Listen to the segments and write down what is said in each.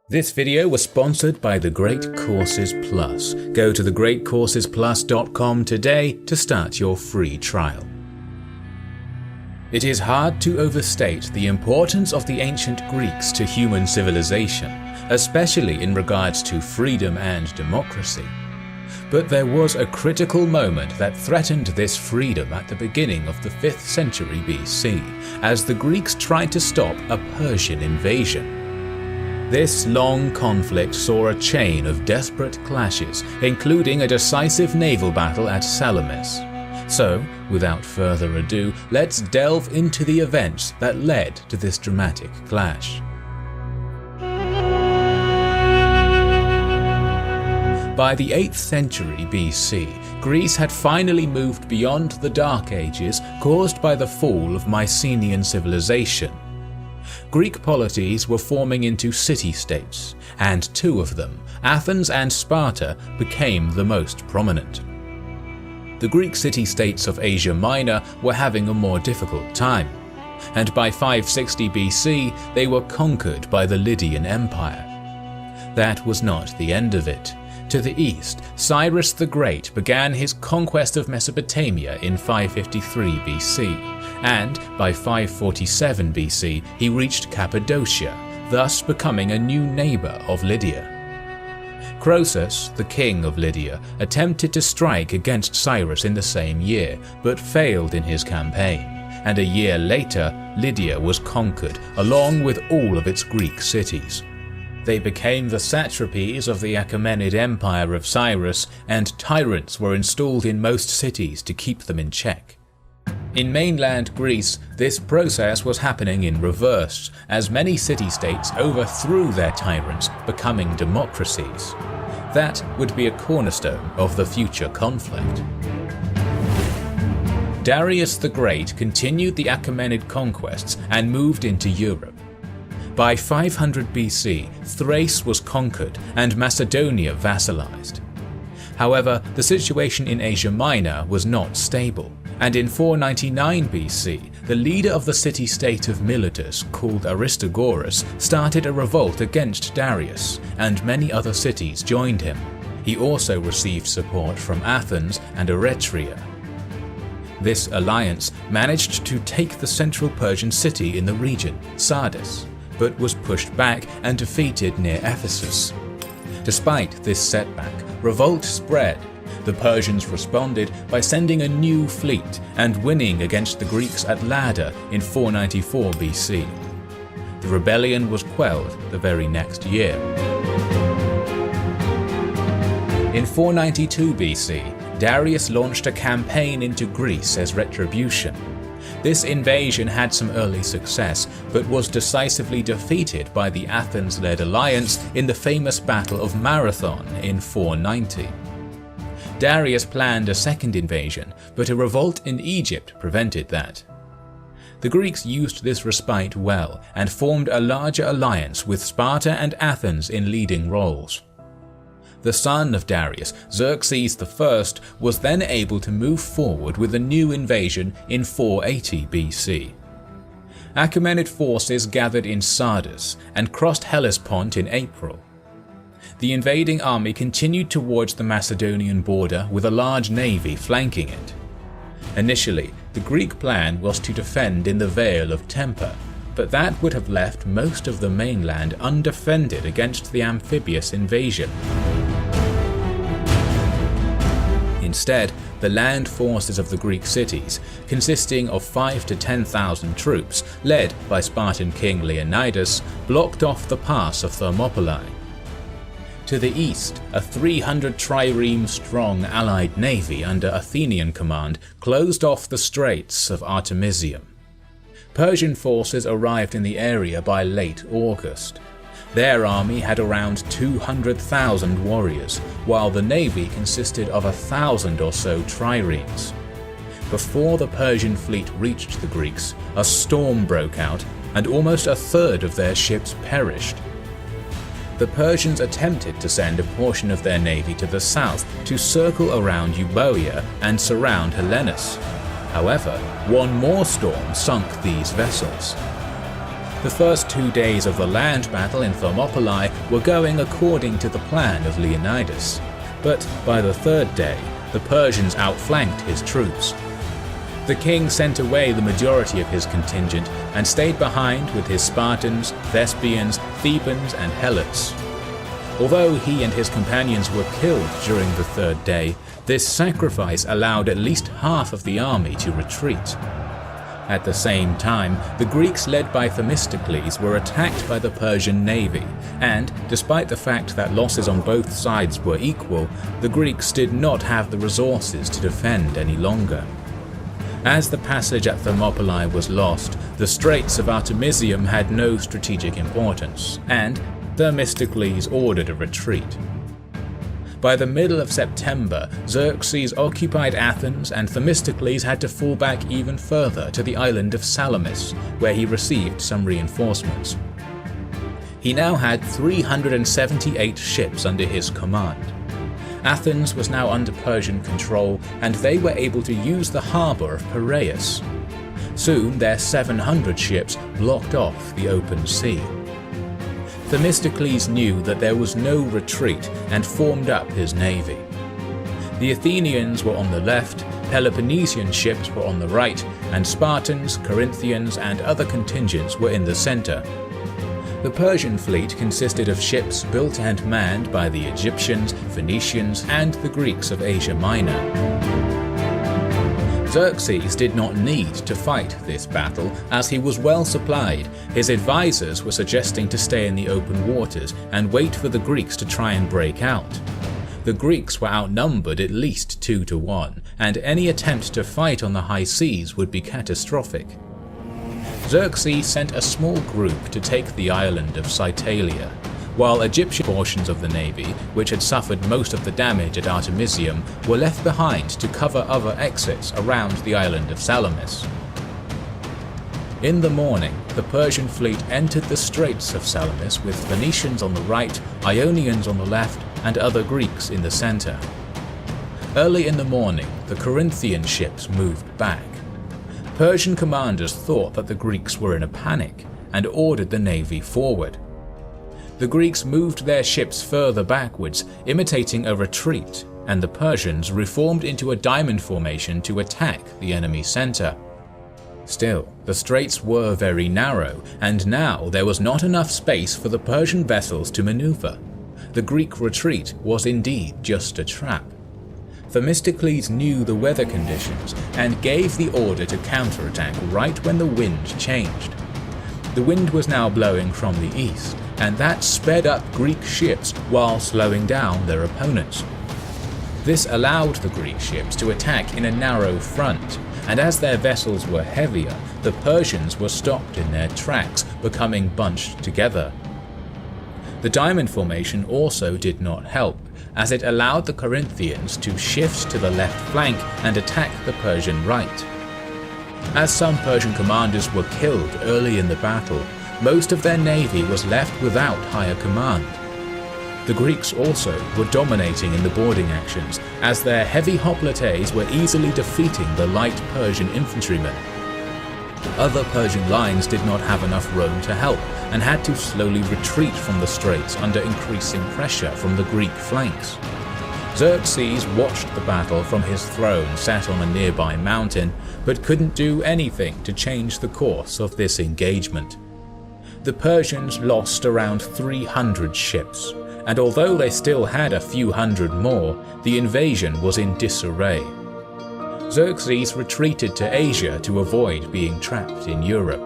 This video was sponsored by The Great Courses Plus. Go to thegreatcoursesplus.com today to start your free trial. It is hard to overstate the importance of the ancient Greeks to human civilization, especially in regards to freedom and democracy. But there was a critical moment that threatened this freedom at the beginning of the 5th century BC, as the Greeks tried to stop a Persian invasion. This long conflict saw a chain of desperate clashes, including a decisive naval battle at Salamis. So, without further ado, let's delve into the events that led to this dramatic clash. By the 8th century BC, Greece had finally moved beyond the Dark Ages caused by the fall of Mycenaean civilization. Greek polities were forming into city-states, and two of them, Athens and Sparta, became the most prominent. The Greek city-states of Asia Minor were having a more difficult time, and by 560 BC they were conquered by the Lydian Empire. That was not the end of it. To the east, Cyrus the Great began his conquest of Mesopotamia in 553 BC, and by 547 BC he reached Cappadocia, thus becoming a new neighbour of Lydia. Croesus, the king of Lydia, attempted to strike against Cyrus in the same year, but failed in his campaign, and a year later Lydia was conquered, along with all of its Greek cities. They became the satrapies of the Achaemenid Empire of Cyrus, and tyrants were installed in most cities to keep them in check. In mainland Greece, this process was happening in reverse, as many city-states overthrew their tyrants, becoming democracies. That would be a cornerstone of the future conflict. Darius the Great continued the Achaemenid conquests and moved into Europe. By 500 BC, Thrace was conquered and Macedonia vassalized. However, the situation in Asia Minor was not stable, and in 499 BC, the leader of the city-state of Miletus, called Aristogoras, started a revolt against Darius, and many other cities joined him. He also received support from Athens and Eretria. This alliance managed to take the central Persian city in the region, Sardis, but was pushed back and defeated near Ephesus. Despite this setback, revolt spread. The Persians responded by sending a new fleet and winning against the Greeks at Lada in 494 BC. The rebellion was quelled the very next year. In 492 BC, Darius launched a campaign into Greece as retribution. This invasion had some early success, but was decisively defeated by the Athens-led alliance in the famous Battle of Marathon in 490. Darius planned a second invasion, but a revolt in Egypt prevented that. The Greeks used this respite well and formed a larger alliance with Sparta and Athens in leading roles. The son of Darius, Xerxes I, was then able to move forward with a new invasion in 480 BC. Achaemenid forces gathered in Sardis and crossed Hellespont in April. The invading army continued towards the Macedonian border with a large navy flanking it. Initially, the Greek plan was to defend in the Vale of Tempe, but that would have left most of the mainland undefended against the amphibious invasion. Instead, the land forces of the Greek cities, consisting of 5,000 to 10,000 troops, led by Spartan king Leonidas, blocked off the pass of Thermopylae. To the east, a 300 trireme-strong allied navy under Athenian command closed off the straits of Artemisium. Persian forces arrived in the area by late August. Their army had around 200,000 warriors, while the navy consisted of 1,000 or so triremes. Before the Persian fleet reached the Greeks, a storm broke out, and almost a third of their ships perished. The Persians attempted to send a portion of their navy to the south to circle around Euboea and surround Hellenes. However, one more storm sunk these vessels. The first 2 days of the land battle in Thermopylae were going according to the plan of Leonidas, but by the third day, the Persians outflanked his troops. The king sent away the majority of his contingent and stayed behind with his Spartans, Thespians, Thebans, and Helots. Although he and his companions were killed during the third day, this sacrifice allowed at least half of the army to retreat. At the same time, the Greeks led by Themistocles were attacked by the Persian navy, and, despite the fact that losses on both sides were equal, the Greeks did not have the resources to defend any longer. As the passage at Thermopylae was lost, the Straits of Artemisium had no strategic importance, and Themistocles ordered a retreat. By the middle of September, Xerxes occupied Athens, and Themistocles had to fall back even further to the island of Salamis, where he received some reinforcements. He now had 378 ships under his command. Athens was now under Persian control, and they were able to use the harbour of Piraeus. Soon their 700 ships blocked off the open sea. Themistocles knew that there was no retreat and formed up his navy. The Athenians were on the left, Peloponnesian ships were on the right, and Spartans, Corinthians, and other contingents were in the centre. The Persian fleet consisted of ships built and manned by the Egyptians, Phoenicians, and the Greeks of Asia Minor. Xerxes did not need to fight this battle, as he was well supplied. His advisors were suggesting to stay in the open waters and wait for the Greeks to try and break out. The Greeks were outnumbered at least 2 to 1, and any attempt to fight on the high seas would be catastrophic. Xerxes sent a small group to take the island of Psytalia, while Egyptian portions of the navy, which had suffered most of the damage at Artemisium, were left behind to cover other exits around the island of Salamis. In the morning, the Persian fleet entered the Straits of Salamis with Phoenicians on the right, Ionians on the left, and other Greeks in the centre. Early in the morning, the Corinthian ships moved back. Persian commanders thought that the Greeks were in a panic and ordered the navy forward. The Greeks moved their ships further backwards, imitating a retreat, and the Persians reformed into a diamond formation to attack the enemy centre. Still, the straits were very narrow, and now there was not enough space for the Persian vessels to maneuver. The Greek retreat was indeed just a trap. Themistocles knew the weather conditions and gave the order to counterattack right when the wind changed. The wind was now blowing from the east, and that sped up Greek ships while slowing down their opponents. This allowed the Greek ships to attack in a narrow front, and as their vessels were heavier, the Persians were stopped in their tracks, becoming bunched together. The diamond formation also did not help, as it allowed the Corinthians to shift to the left flank and attack the Persian right. As some Persian commanders were killed early in the battle, most of their navy was left without higher command. The Greeks also were dominating in the boarding actions, as their heavy hoplites were easily defeating the light Persian infantrymen. Other Persian lines did not have enough rowing to help, and had to slowly retreat from the straits under increasing pressure from the Greek flanks. Xerxes watched the battle from his throne sat on a nearby mountain, but couldn't do anything to change the course of this engagement. The Persians lost around 300 ships, and although they still had a few hundred more, the invasion was in disarray. Xerxes retreated to Asia to avoid being trapped in Europe.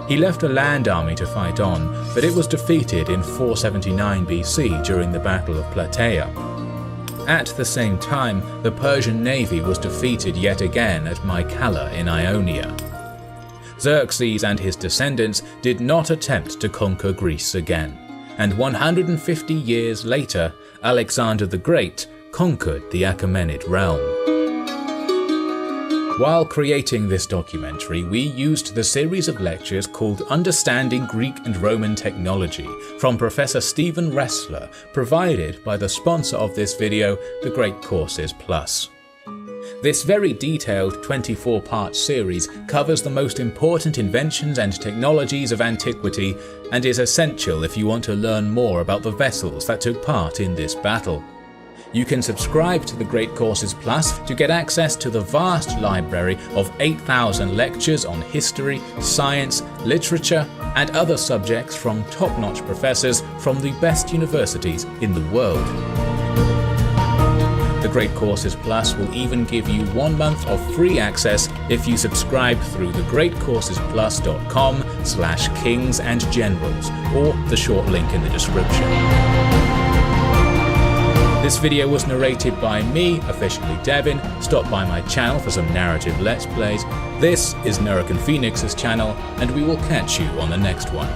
He left a land army to fight on, but it was defeated in 479 BC during the Battle of Plataea. At the same time, the Persian navy was defeated yet again at Mycale in Ionia. Xerxes and his descendants did not attempt to conquer Greece again, and 150 years later, Alexander the Great conquered the Achaemenid realm. While creating this documentary, we used the series of lectures called Understanding Greek and Roman Technology from Professor Stephen Ressler, provided by the sponsor of this video, the Great Courses Plus. This very detailed 24-part series covers the most important inventions and technologies of antiquity and is essential if you want to learn more about the vessels that took part in this battle. You can subscribe to the Great Courses Plus to get access to the vast library of 8,000 lectures on history, science, literature, and other subjects from top-notch professors from the best universities in the world. The Great Courses Plus will even give you 1 month of free access if you subscribe through thegreatcoursesplus.com/kingsandgenerals or the short link in the description. This video was narrated by me, officially Devin. Stop by my channel for some narrative Let's Plays. This is Nerican Phoenix's channel, and we will catch you on the next one.